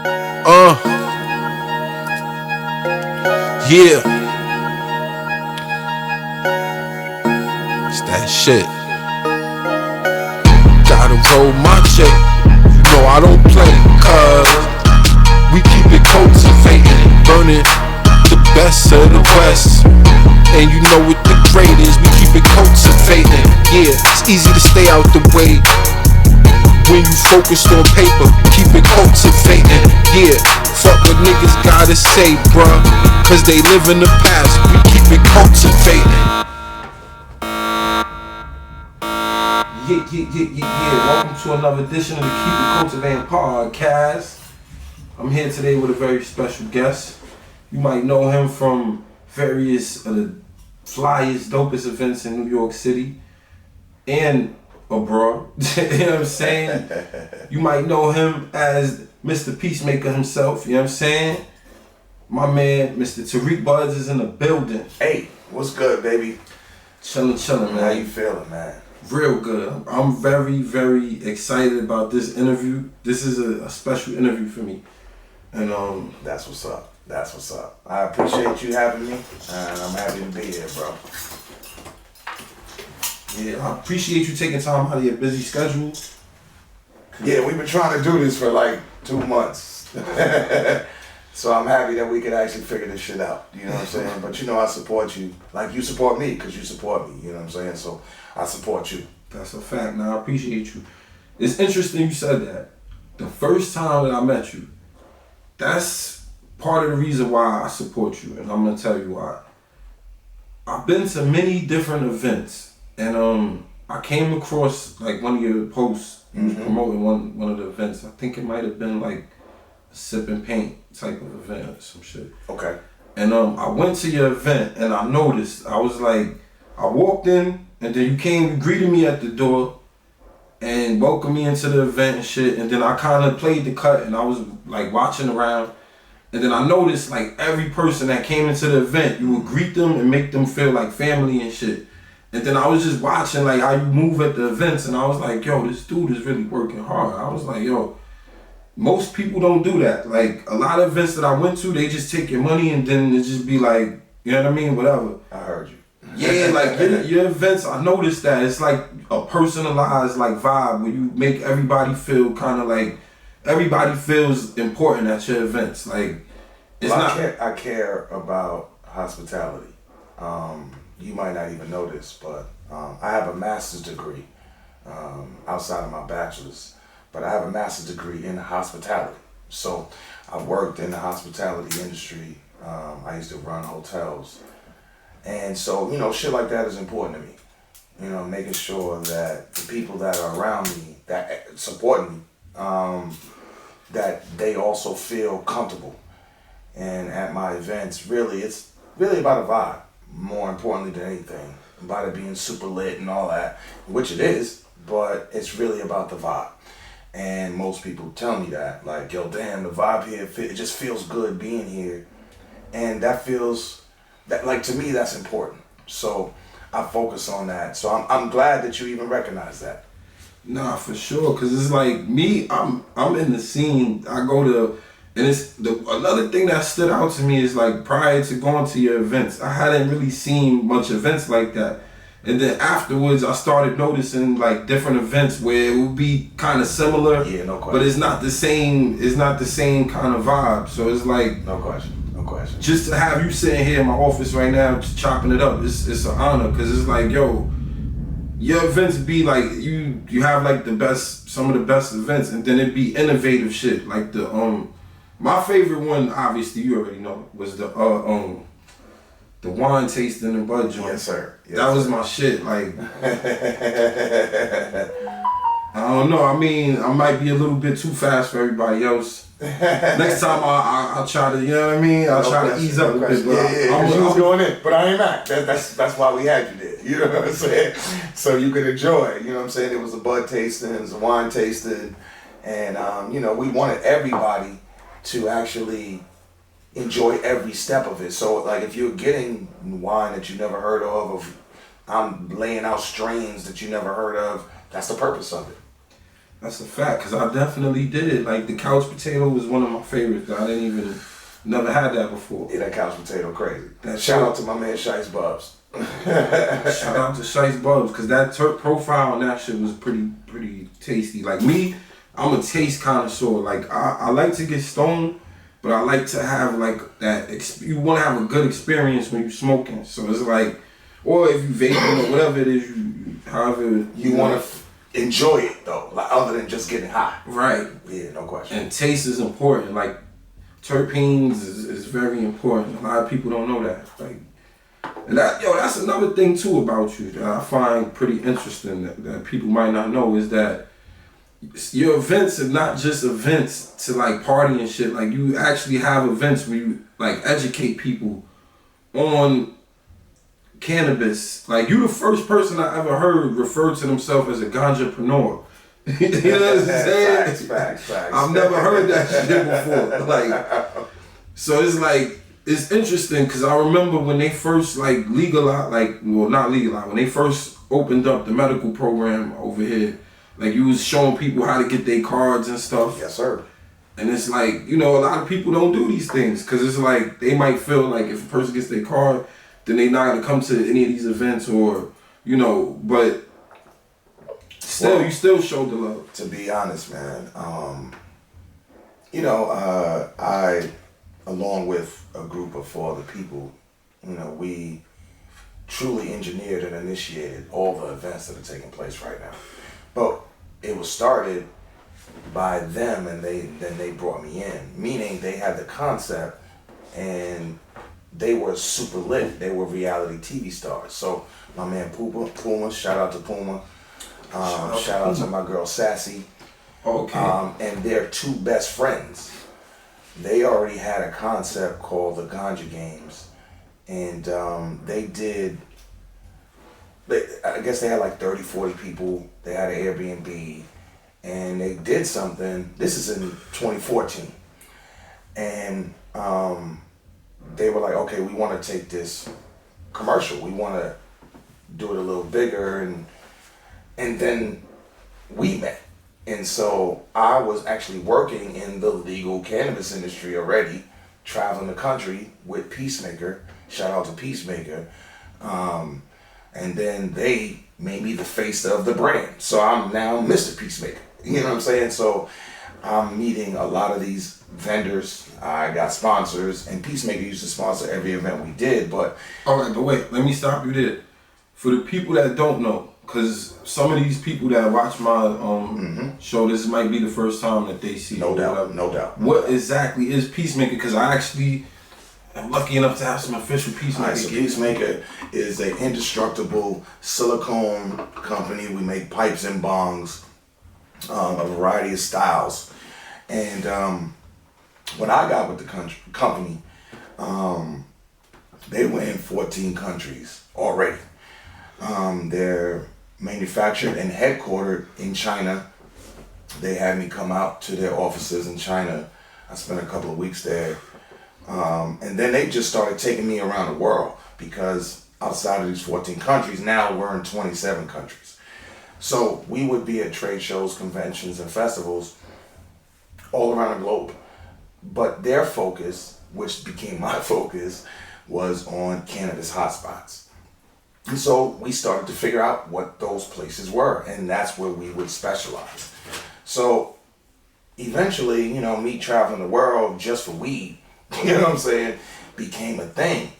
Yeah. It's that shit. Gotta roll my check. You know I don't play, cause we keep it cultivating, burning the best of the West. And you know what the grade is, we keep it cultivating. Yeah, it's easy to stay out the way when you focused on paper, keep it cultivating. Yeah, fuck what niggas gotta say, bruh, cause they live in the past, we keep it cultivating. Yeah. Welcome to another edition of the Keep It Cultivating Podcast. I'm here today with a very special guest. You might know him from various of the flyest, dopest events in New York City and abroad. You know what I'm saying? You might know him as Mr. Peacemaker himself. You know what I'm saying? My man, Mr. Tarik Buds is in the building. Hey, what's good, baby? Chillin', man. How you feeling, man? Real good. I'm very, very excited about this interview. This is a special interview for me. And that's what's up. That's what's up. I appreciate you having me, and I'm happy to be here, bro. Yeah, I appreciate you taking time out of your busy schedule. Yeah, we've been trying to do this for like 2 months. So I'm happy that we could actually figure this shit out. You know what I'm saying? But you know I support you. Like you support me because you support me. You know what I'm saying? So I support you. That's a fact. Now I appreciate you. It's interesting you said that. The first time that I met you, that's part of the reason why I support you, and I'm gonna tell you why. I've been to many different events, and I came across like one of your posts. You was promoting one of the events. I think it might have been like a sip and paint type of event or some shit. Okay. And I went to your event, and I noticed. I was like, I walked in, and then you came, you greeted me at the door, and welcomed me into the event and shit. And then I kind of played the cut, and I was like watching around. And then I noticed like every person that came into the event, you would greet them and make them feel like family and shit. And then I was just watching like how you move at the events, and I was like, yo, this dude is really working hard. I was like, yo, most people don't do that. Like a lot of events that I went to, they just take your money and then it just be like, you know what I mean, whatever. I heard you. Yeah, like your events, I noticed that it's like a personalized like vibe where you make everybody feel kind of like everybody feels important at your events. Like it's I care about hospitality. You might not even know this, but I have a master's degree outside of my bachelor's, but I have a master's degree in hospitality. So I worked in the hospitality industry. I used to run hotels. And so, you know, shit like that is important to me. You know, making sure that the people that are around me, that support me, that they also feel comfortable. And at my events, really, it's really about a vibe, more importantly than anything. About it being super lit and all that, which it is, but it's really about the vibe. And most people tell me that, like, yo, damn, the vibe here, it just feels good being here. And that feels... that, like, to me, that's important. So I focus on that. So I'm glad that you even recognize that. Nah, for sure. Cause it's like me, I'm in the scene. I go to, and it's another thing that stood out to me is like prior to going to your events, I hadn't really seen much events like that. And then afterwards, I started noticing like different events where it would be kind of similar. Yeah, no question. But it's not the same. It's not the same kind of vibe. So it's like no question. Just to have you sitting here in my office right now, just chopping it up, it's an honor, because it's like, yo, your events be like, you have like some of the best events, and then it be innovative shit. Like my favorite one, obviously you already know, was the wine tasting and bud joint. Yes, sir. That was my shit. Like, I don't know. I mean, I might be a little bit too fast for everybody else. Next time I'll try to, you know what I mean? I'll try to ease up a bit. Yeah. You was going in, but I ain't mad. That's why we had you there. You know what I'm saying? So you could enjoy it. You know what I'm saying? It was a bud tasting, it was a wine tasting, and you know, we wanted everybody to actually enjoy every step of it. So like, if you're getting wine that you never heard of I'm laying out strains that you never heard of, that's the purpose of it. That's a fact, because I definitely did. Like, the couch potato was one of my favorites. I never had that before. Yeah, that couch potato crazy. Shout out to my man Shice Bubs. Shout out to Shice Bubs, because that Turk profile on that shit was pretty tasty. Like me, I'm a taste connoisseur. Like, I like to get stoned, but I like to have like that, you want to have a good experience when you're smoking. So it's like, or if you vaping or whatever it is, however you want to enjoy it though, like other than just getting high. Right. Yeah, no question. And taste is important. Like, terpenes is very important. A lot of people don't know that. Like, and that's another thing too about you that I find pretty interesting that people might not know, is that your events are not just events to like party and shit. Like, you actually have events where you like educate people on cannabis. Like, you the first person I ever heard refer to themselves as a GanjaPrenuer. You know what I'm saying? Facts. I've never heard that shit before. Like, so it's like, it's interesting because I remember when they first like legalized, when they first opened up the medical program over here, like, you was showing people how to get their cards and stuff. Yes, sir. And it's like, a lot of people don't do these things because it's like, they might feel like if a person gets their card, then they not gonna come to any of these events or, but still, you still show the love. To be honest, man, I, along with a group of 4 other people, we truly engineered and initiated all the events that are taking place right now. But it was started by them, and then they brought me in, meaning they had the concept and they were super lit. They were reality TV stars. So my man Puma, shout out to Puma. Shout out to my girl Sassy. Okay. And their 2 best friends. They already had a concept called the Ganja Games, and I guess they had like 30, 40 people. They had an Airbnb, and they did something. This is in 2014, and they were like, okay, we want to take this commercial. We want to do it a little bigger, and then we met. And so I was actually working in the legal cannabis industry already, traveling the country with Peacemaker. Shout out to Peacemaker. And then they made me the face of the brand. So I'm now Mr. Peacemaker. You know what I'm saying? So I'm meeting a lot of these vendors. I got sponsors, and Peacemaker used to sponsor every event we did, but... All right, but wait, let me stop you there. For the people that don't know, because some of these people that watch my show, this might be the first time that they see. No doubt. What exactly is Peacemaker? Because I actually am lucky enough to have some official Peacemaker. Right, so Peacemaker is an indestructible silicone company. We make pipes and bongs, a variety of styles. And when I got with the company, they were in 14 countries already. They're manufactured and headquartered in China. They had me come out to their offices in China. I spent a couple of weeks there. And then they just started taking me around the world, because outside of these 14 countries, now we're in 27 countries. So we would be at trade shows, conventions, and festivals all around the globe. But their focus, which became my focus, was on cannabis hotspots. And so we started to figure out what those places were, and that's where we would specialize. So eventually, me traveling the world just for weed, you know what I'm saying, became a thing.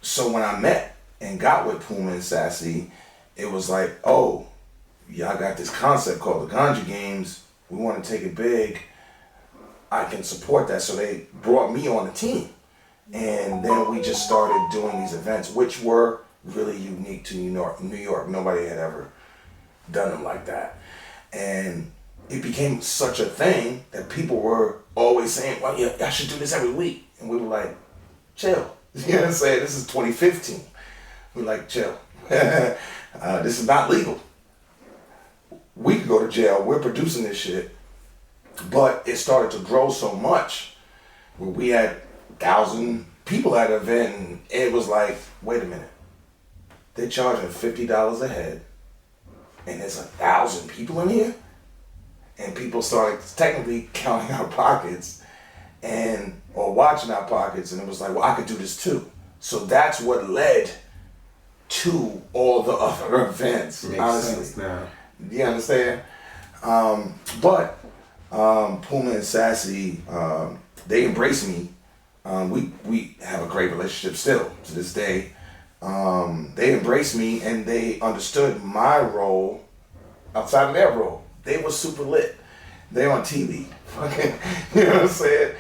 So when I met and got with Puma and Sassy, it was like, oh, y'all got this concept called the Ganja Games. We want to take it big. I can support that. So they brought me on the team. And then we just started doing these events, which were really unique to New York. Nobody had ever done them like that. And it became such a thing that people were always saying, well, yeah, I should do this every week. And we were like, chill. You know what I'm saying? This is 2015. We're like, chill. This is not legal. We could go to jail. We're producing this shit. But it started to grow so much where we had 1,000 people at an event, and it was like, wait a minute. They're charging $50 a head, and there's 1,000 people in here? and people started technically counting our pockets or watching our pockets, and it was like, well, I could do this too. So that's what led to all the other events. Makes honestly, sense now. You understand? But Puma and Sassy, they embraced me. We have a great relationship still to this day. They embraced me and they understood my role outside of their role. They were super lit. They on TV. Fucking, you know what I'm saying?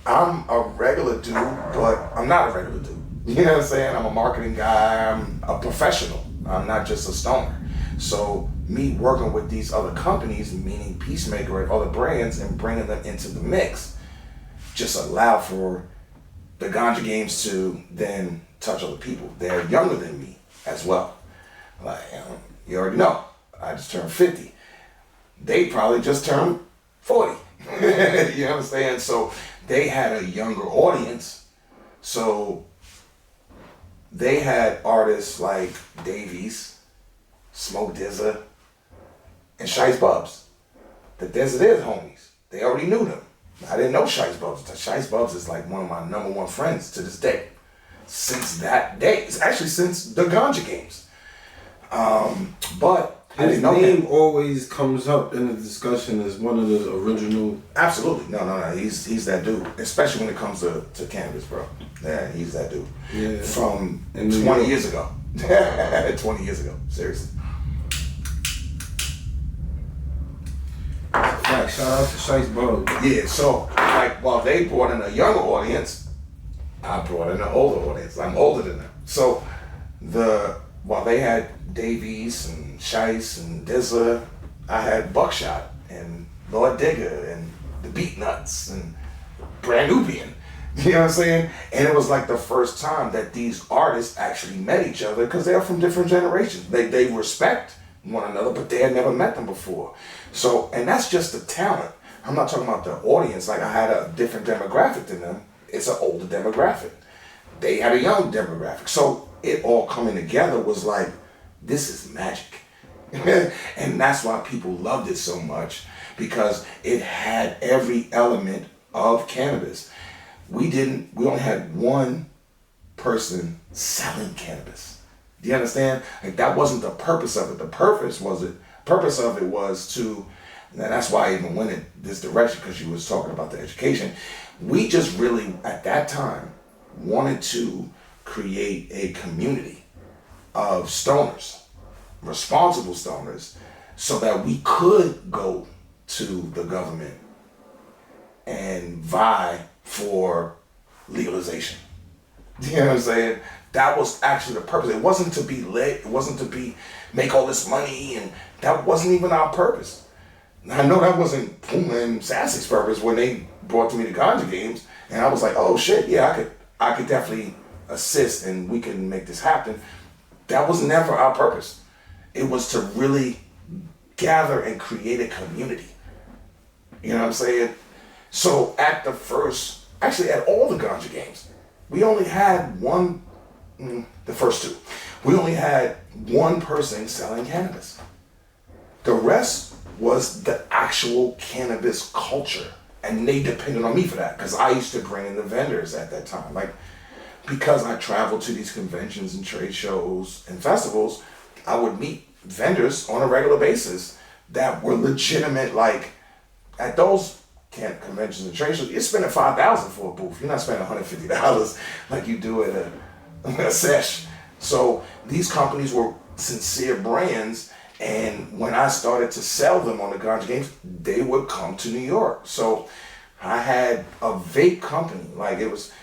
I'm a regular dude, but I'm not a regular dude. You know what I'm saying? I'm a marketing guy. I'm a professional. I'm not just a stoner. So me working with these other companies, meaning Peacemaker and other brands, and bringing them into the mix, just allowed for the ganja games to then touch other people. They're younger than me as well. Like, you already know, I just turned 50. They probably just turned 40. You understand? So they had a younger audience. So they had artists like Davies, Smoke Dizza, and Shice Bubs. The Desert is homies. They already knew them. I didn't know Shice Bubs. Shice Bubs is like one of my number one friends to this day. Since that day. It's actually since the Ganja games. But I his didn't know name him. always comes up in the discussion as one of the original. Absolutely. No. He's that dude. Especially when it comes to cannabis, bro. Yeah, he's that dude. Yeah. From In 20 years ago. 20 years ago. Seriously. Right, shout out to Shice Bubs. Yeah, so like while they brought in a younger audience, I brought in an older audience. I'm older than them. So while they had Davies and Shice and Dizza, I had Buckshot and Lord Digger and the Beat Nuts and Brand Nubian. You know what I'm saying? And it was like the first time that these artists actually met each other because they're from different generations. They respect one another, but they had never met them before. So, and that's just the talent. I'm not talking about the audience. Like I had a different demographic than them. It's an older demographic. They had a young demographic. So it all coming together was like, this is magic. And that's why people loved it so much, because it had every element of cannabis. We only had one person selling cannabis. Do you understand? Like that wasn't the purpose of it. The purpose of it was to, and that's why I even went in this direction, because you was talking about the education. We just really, at that time, wanted to create a community of stoners, responsible stoners, so that we could go to the government and vie for legalization. You know what I'm saying? That was actually the purpose. It wasn't to be lit. It wasn't to make all this money, and that wasn't even our purpose. I know that wasn't Puma and Sassy's purpose when they brought to me the Ganja games, and I was like, oh shit, yeah, I could definitely assist and we can make this happen. That was never our purpose. It was to really gather and create a community. You know what I'm saying? So at all the Ganja games, we only had the first two. We only had one person selling cannabis. The rest was the actual cannabis culture. And they depended on me for that, because I used to bring in the vendors at that time. Like, because I traveled to these conventions and trade shows and festivals, I would meet vendors on a regular basis that were legitimate. Like, at those conventions and trade shows, you're spending $5,000 for a booth. You're not spending $150 like you do at a sesh. So these companies were sincere brands, and when I started to sell them on the Ganja games, they would come to New York. So I had a vape company. Like,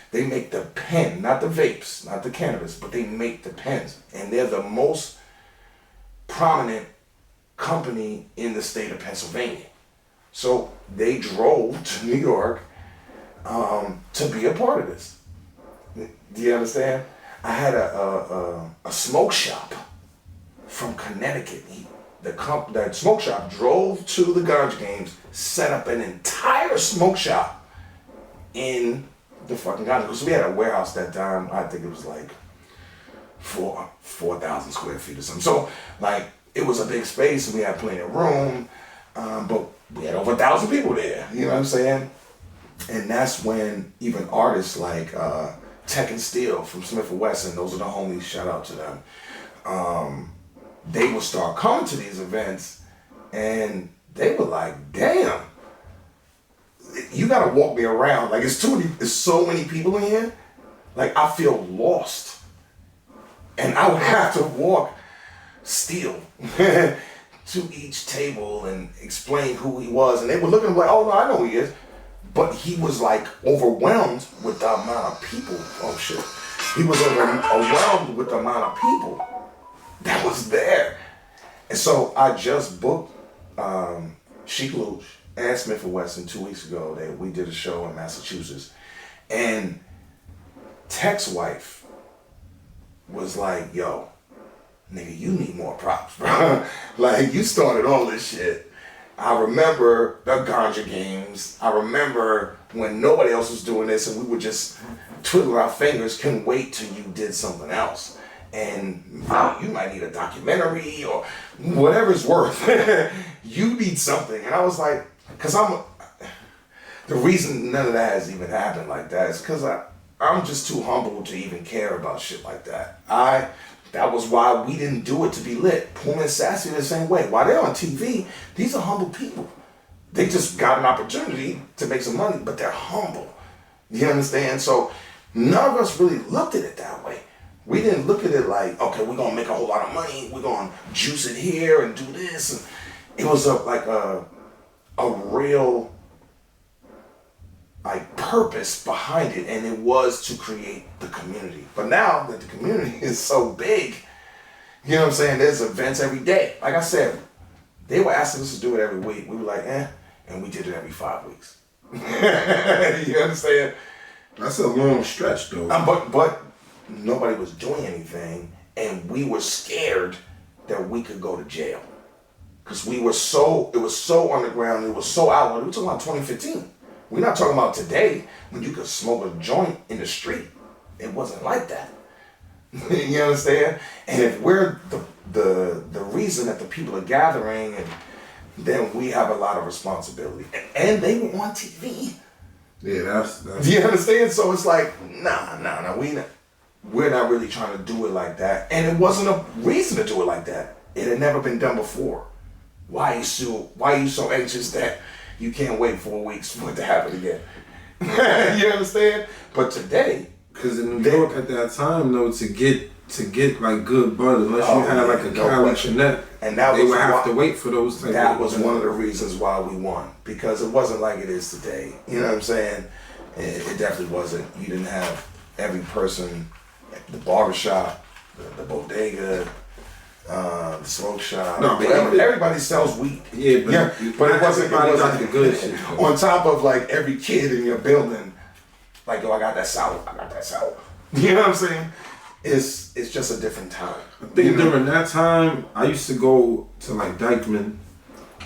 they make the pen, not the vapes, not the cannabis, but they make the pens. And they're the most prominent company in the state of Pennsylvania. So they drove to New York to be a part of this. Do you understand? I had a smoke shop from Connecticut. That smoke shop drove to the Ganja games, set up an entire smoke shop in the fucking Ganja. Because we had a warehouse that time. I think it was like 4,000 square feet or something. So like, it was a big space and we had plenty of room. But we had over 1,000 people there. You know what I'm saying? And that's when even artists like Tech and Steel from Smith & Wesson, those are the homies, shout out to them. They would start coming to these events and they were like, damn, you gotta walk me around. Like it's so many people in here. Like I feel lost. And I would have to walk Steel to each table and explain who he was. And they would look at him like, oh no, I know who he is. But he was like overwhelmed with the amount of people. Oh shit. He was overwhelmed with the amount of people that was there. And so I just booked Chic Luge and Smith & Wesson 2 weeks ago. We did a show in Massachusetts. And Tech's wife was like, yo, nigga, you need more props, bro. Like, you started all this shit. I remember the ganja games. I remember when nobody else was doing this and we would just twiddle our fingers, couldn't wait till you did something else. And you might need a documentary or whatever's worth. You need something. And I was like, the reason none of that has even happened like that is because I'm just too humble to even care about shit like that. That was why we didn't do it to be lit. Puma and Sassy the same way. While they're on TV, these are humble people. They just got an opportunity to make some money, but they're humble. You understand? So none of us really looked at it that way. We didn't look at it like, okay, we're gonna make a whole lot of money. We're gonna juice it here and do this. And it was a real purpose behind it, and it was to create the community. But now that the community is so big, you know what I'm saying, there's events every day. Like I said, they were asking us to do it every week. We were like, and we did it every 5 weeks. You understand? That's a long stretch though. But nobody was doing anything, and we were scared that we could go to jail. Because it was so underground, it was so out. We're talking about 2015. We're not talking about today when you could smoke a joint in the street. It wasn't like that. You understand? And if we're the reason that the people are gathering, and then we have a lot of responsibility. And they were on TV. Yeah, that's. Do you understand? So it's like, nah. We're not really trying to do it like that. And it wasn't a reason to do it like that. It had never been done before. Why are you so anxious that you can't wait 4 weeks for it to happen again? You understand? But today, because in New York at that time, though, to get like good bud, unless you had like a Cali Connect, and they would have to wait for those. That was one of the reasons why we won, because it wasn't like it is today. You know what I'm saying? It definitely wasn't. You didn't have every person, the barbershop, the bodega, the smoke shop. No, but everybody sells weed. Yeah, but it wasn't the good shit. On top of like every kid in your building, like, yo, I got that sour. You know what I'm saying? It's just a different time. I think during that time, I used to go to like Dykeman.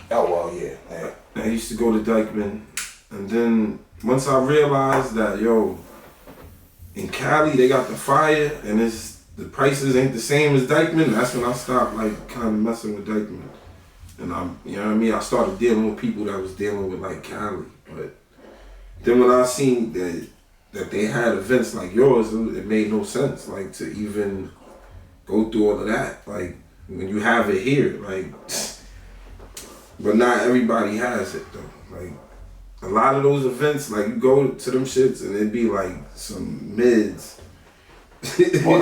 Oh well, yeah. I used to go to Dykeman, and then once I realized that, yo, in Cali they got the fire, and the prices ain't the same as Dykeman. That's when I stopped like kind of messing with Dykeman, and you know what I mean. I started dealing with people that was dealing with like Cali, but then when I seen that they had events like yours, it made no sense, like, to even go through all of that, like, when you have it here, like, but not everybody has it, though. Like, a lot of those events, like, you go to them shits, and it'd be, like, some mids. Well,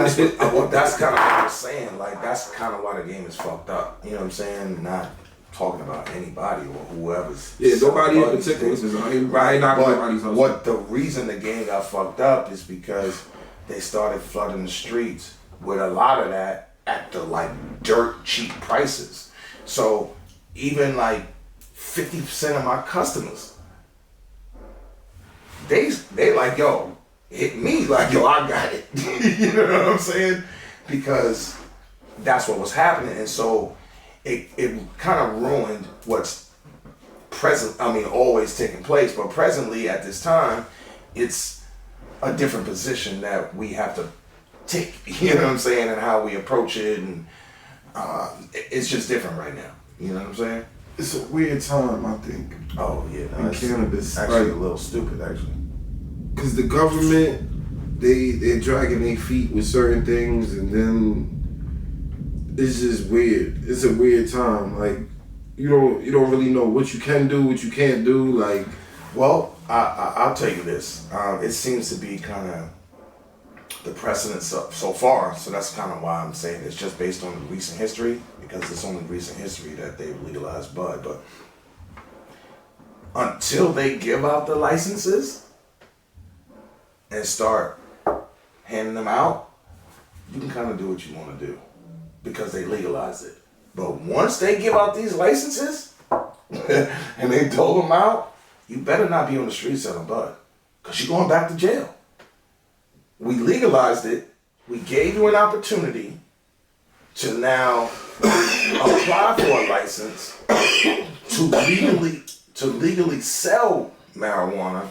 that's kind of what I was saying, like, that's kind of why the game is fucked up, you know what I'm saying? Not talking about anybody or whoever's. Yeah, nobody in particular. What the reason the game got fucked up is because they started flooding the streets with a lot of that at the like dirt cheap prices. So even like 50% of my customers, they like, yo, hit me, like, yo, I got it. You know what I'm saying? Because that's what was happening. And so it kind of ruined what's always taking place, but presently at this time, it's a different position that we have to take, you know what I'm saying, and how we approach it, and it's just different right now, you know what I'm saying? it's a weird time, I think. Oh yeah, no, in cannabis, actually a little stupid, actually. Because the government, they're dragging their feet with certain things, and then it's just weird. It's a weird time. Like you don't really know what you can do, what you can't do. Like, well, I'll tell you this. It seems to be kind of the precedent so far. So that's kind of why I'm saying it's just based on recent history, because it's only recent history that they've legalized bud. But until they give out the licenses and start handing them out, you can kind of do what you want to do because they legalized it. But once they give out these licenses and they dole them out, you better not be on the street selling bud, because you're going back to jail. We legalized it. We gave you an opportunity to now apply for a license to legally sell marijuana.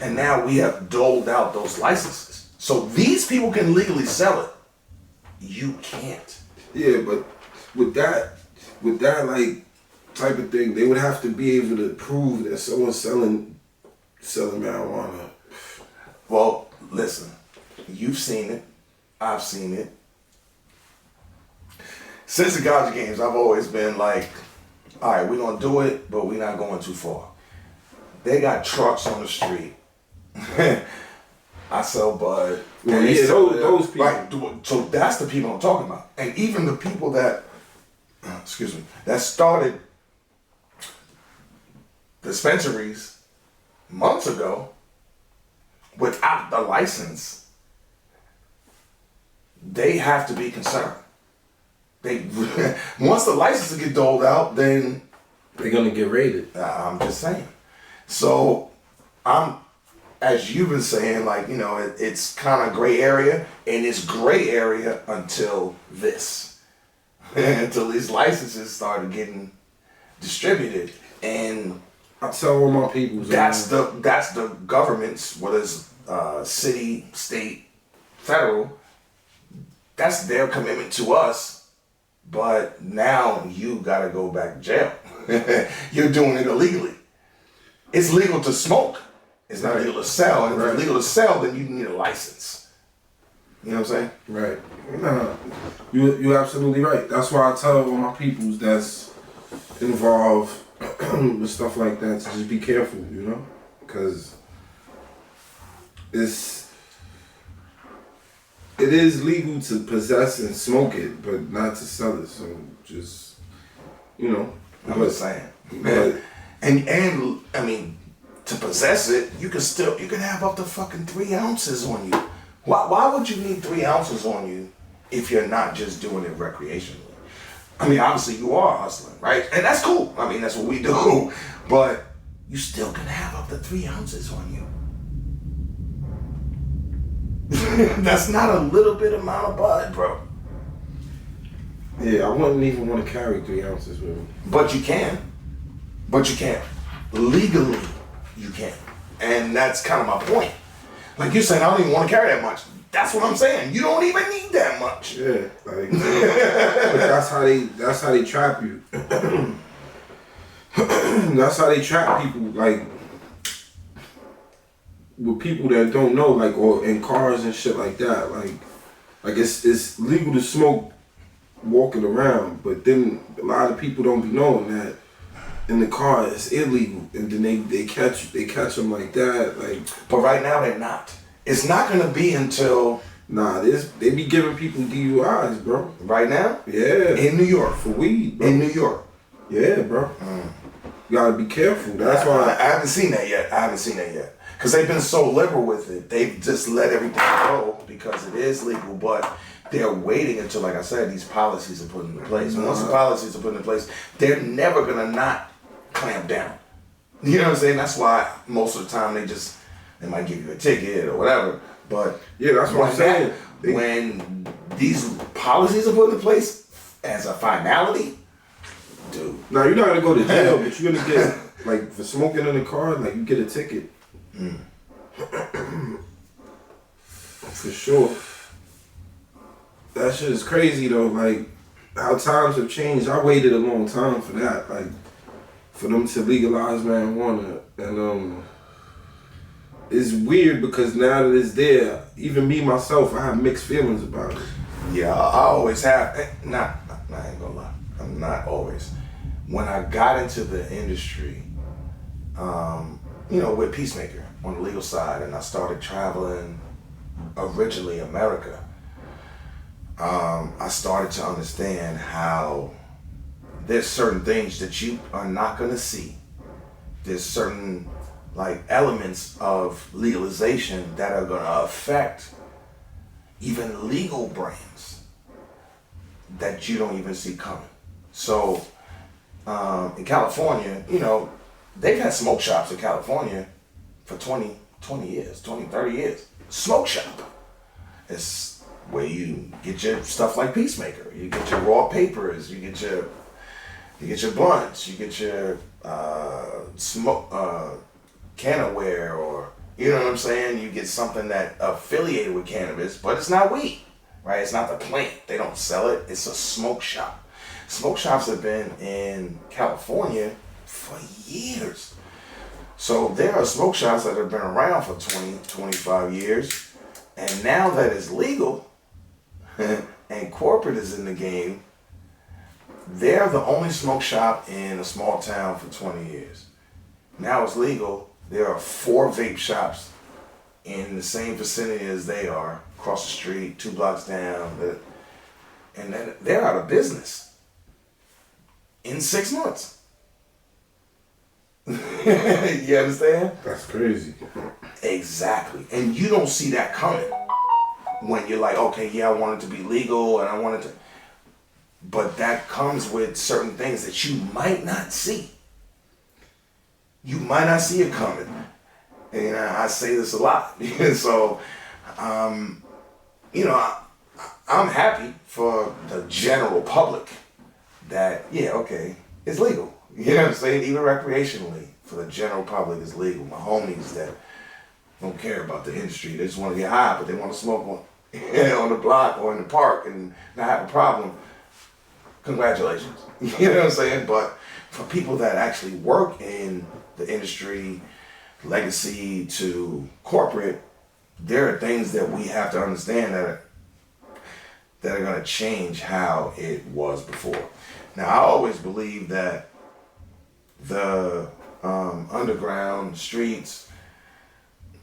And now we have doled out those licenses. So these people can legally sell it. You can't. Yeah, but with that like type of thing, they would have to be able to prove that someone's selling marijuana. Well, listen, you've seen it. I've seen it. Since the Ganja games, I've always been like, all right, we're going to do it, but we're not going too far. They got trucks on the street. I sell bud. Well, yeah, those people. Right, so that's the people I'm talking about. And even the people that, that started dispensaries months ago without the license, they have to be concerned. Once the licenses get doled out, then they're gonna get raided. I'm just saying. So as you've been saying, like, you know, it's kind of gray area, and it's gray area until this, until these licenses started getting distributed, and I tell all my people that's the government's, whether it's city, state, federal. That's their commitment to us. But now you gotta go back to jail. You're doing it illegally. It's legal to smoke. It's not legal to sell. And if it's legal to sell, then you need a license. You know what I'm saying? Right. No, you're absolutely right. That's why I tell all my peoples that's involved with stuff like that to just be careful, you know? Because it is legal to possess and smoke it, but not to sell it. So just, you know. I'm just saying. But, and I mean, to possess it, you can have up to fucking 3 ounces on you. Why would you need 3 ounces on you if you're not just doing it recreationally? I mean, obviously you are hustling, right? And that's cool. I mean, that's what we do. But you still can have up to 3 ounces on you. That's not a little bit amount of bud, bro. Yeah, I wouldn't even want to carry 3 ounces with me. But you can. Legally, you can. And that's kind of my point. Like you're saying, I don't even want to carry that much. That's what I'm saying. You don't even need that much. Yeah, like, but that's how they trap you. That's how they trap people, like, with people that don't know, like, or in cars and shit like that. Like it's legal to smoke walking around, but then a lot of people don't be knowing that in the car it's illegal, and then they catch them like that. Like, but right now they're not. It's not gonna be until they be giving people DUIs, bro. Right now? Yeah. In New York. For weed, bro. In New York. Yeah, bro. You gotta be careful. That's why I haven't seen that yet. Because they've been so liberal with it. They've just let everything go because it is legal, but they're waiting until, like I said, these policies are put into place. And once the policies are put into place, they're never gonna not clamp down. You know what I'm saying? That's why most of the time they might give you a ticket or whatever. But yeah, that's what I'm saying. When these policies are put into place as a finality, dude. Now you're not gonna go to jail, but you're gonna get, like, for smoking in the car, like, you get a ticket. For sure. That shit is crazy though. Like, how times have changed. I waited a long time for that, like for them to legalize marijuana, and it's weird because now that it's there, even me myself, I have mixed feelings about it. Yeah, I always have. I ain't gonna lie. I'm not always. When I got into the industry, with Peacemaker on the legal side, and I started traveling originally America, I started to understand how there's certain things that you are not gonna see. There's certain elements of legalization that are gonna affect even legal brands that you don't even see coming. So in California, they've had smoke shops in California for 20 years, 30 years. Smoke shop. It's where you get your stuff like Peacemaker. You get your raw papers, you get your blunts, you get your smoke cannaware, or you know what I'm saying? You get something that affiliated with cannabis, but it's not weed, right? It's not the plant. They don't sell it. It's a smoke shop. Smoke shops have been in California for years. So there are smoke shops that have been around for 20, 25 years. And now that it's legal and corporate is in the game, they're the only smoke shop in a small town for 20 years. Now it's legal. There are 4 vape shops in the same vicinity as they are, across the street, 2 blocks down. And then they're out of business in 6 months. You understand? That's crazy. Exactly. And you don't see that coming when you're like, okay, yeah, I want it to be legal and I want it to. But that comes with certain things that you might not see. You might not see it coming. And I say this a lot. So, I'm happy for the general public that, yeah, okay, it's legal. You know what I'm saying? Even recreationally, for the general public, it's legal. My homies that don't care about the industry, they just want to get high, but they want to smoke on the block or in the park and not have a problem. Congratulations. You know what I'm saying? But for people that actually work in the industry, legacy to corporate, there are things that we have to understand that are going to change how it was before. Now, I always believe that the underground streets,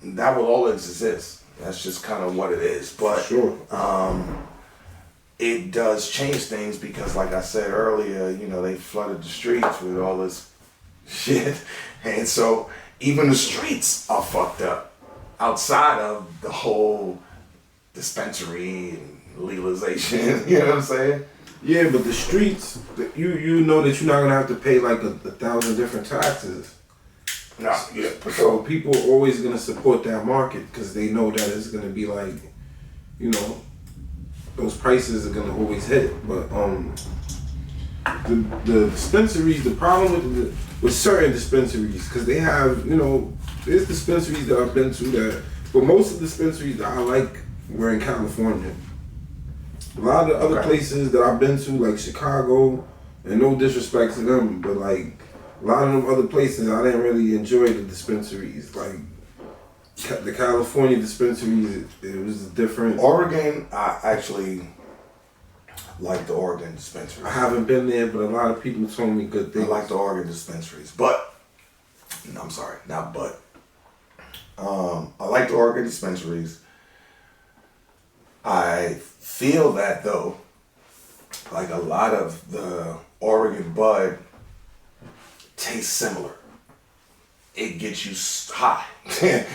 that will always exist. That's just kind of what it is. But sure. It does change things because, like I said earlier, they flooded the streets with all this shit. And so even the streets are fucked up outside of the whole dispensary and legalization. You know what I'm saying? Yeah, but the streets, you know that you're not gonna have to pay like 1,000 different taxes. No, yeah, for So sure. people are always gonna support that market because they know that it's gonna be like, those prices are gonna always hit. But the dispensaries, the problem with certain dispensaries, because they have, there's dispensaries that I've been to that, but most of the dispensaries that I like were in California. A lot of the other places that I've been to, like Chicago, and no disrespect to them, but like a lot of them other places, I didn't really enjoy the dispensaries. Like the California dispensaries, it was different. Oregon, I actually like the Oregon dispensaries. I haven't been there, but a lot of people told me good things. I like the Oregon dispensaries, but I'm sorry, not but. I like the Oregon dispensaries. I feel that though, like a lot of the Oregon bud tastes similar. It gets you high. Can't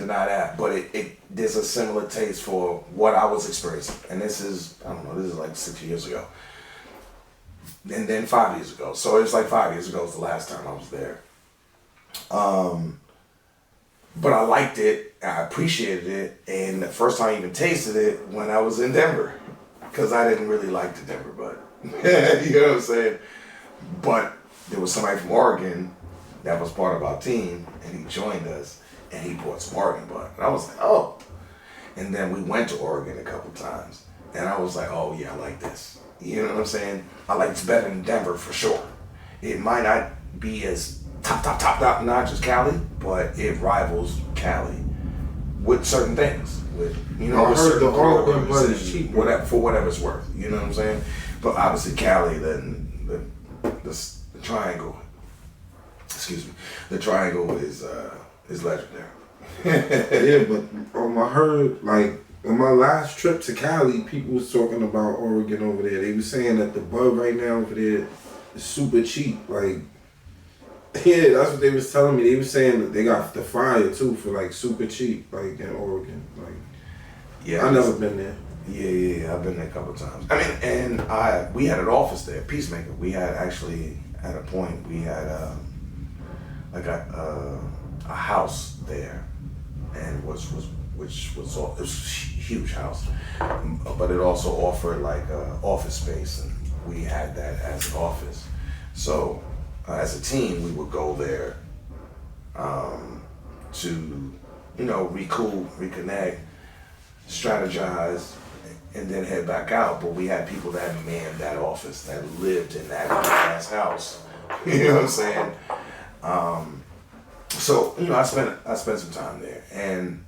deny that, but there's a similar taste for what I was experiencing. And this is like 6 years ago. And then 5 years ago. So it's like 5 years ago was the last time I was there. But I liked it, I appreciated it, and the first time I even tasted it when I was in Denver, because I didn't really like the Denver bud. You know what I'm saying? But there was somebody from Oregon that was part of our team, and he joined us, and he bought some Oregon bud. And I was like, oh. And then we went to Oregon a couple times, And I was like, oh yeah, I like this. You know what I'm saying? I like it's better than Denver for sure. It might not be as top notch as Cali, but it rivals Cali with certain things. With I with heard certain the Oregon growers bud is and cheap, whatever for whatever it's worth. You know what I'm saying? But obviously Cali, the triangle. Excuse me. The triangle is legendary. Yeah, but I heard like on my last trip to Cali, people was talking about Oregon over there. They was saying that the bud right now over there is super cheap. Like, yeah, that's what they was telling me. They was saying that they got the fire too for like super cheap, like in Oregon. Like, yeah, I never been there. Yeah, I've been there a couple of times. I mean, and we had an office there, Peacemaker. We had actually at a point we had a house there, and it was a huge house, but it also offered like office space, and we had that as an office. So as a team, we would go there to recool, reconnect, strategize, and then head back out. But we had people that manned that office, that lived in that ass house. You know what I'm saying? So I spent some time there, and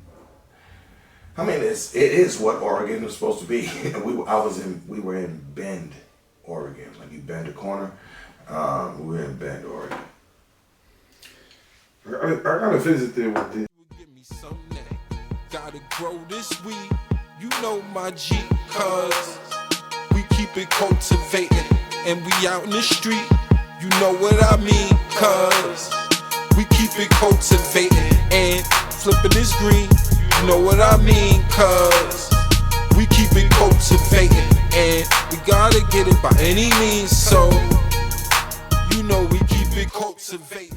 I mean it is what Oregon is supposed to be. we were in Bend, Oregon. Like you bend a corner, we were in Bend, Oregon. I gotta visit there with this. Give me some neck. Gotta grow this weed. You know my G, cuz we keep it cultivating and we out in the street. You know what I mean, cuz we keep it cultivating and flipping this green. You know what I mean, cuz we keep it cultivating and we gotta get it by any means. So you know we keep it cultivating.